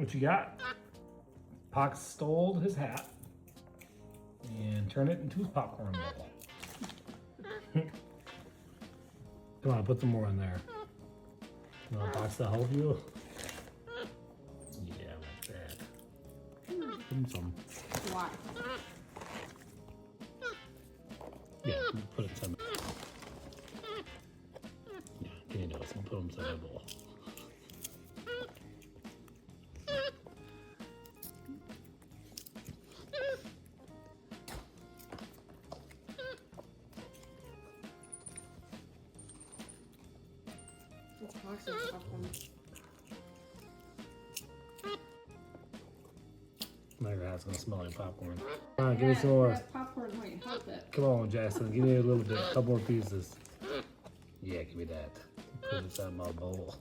What you got? Pox stole his hat and turned it into his popcorn bowl. Come on, put some more in there. You want Pox to help you? Yeah, like that. Give him some. Why? Yeah, put it in some. Yeah, give me those. We'll put them in the bowl. It's toxic popcorn. Now your hat's gonna smell like popcorn. Come on, give me some more. That popcorn might help it. Come on, Jackson, give me a little bit, a couple more pieces. Yeah, give me that. Put it inside my bowl.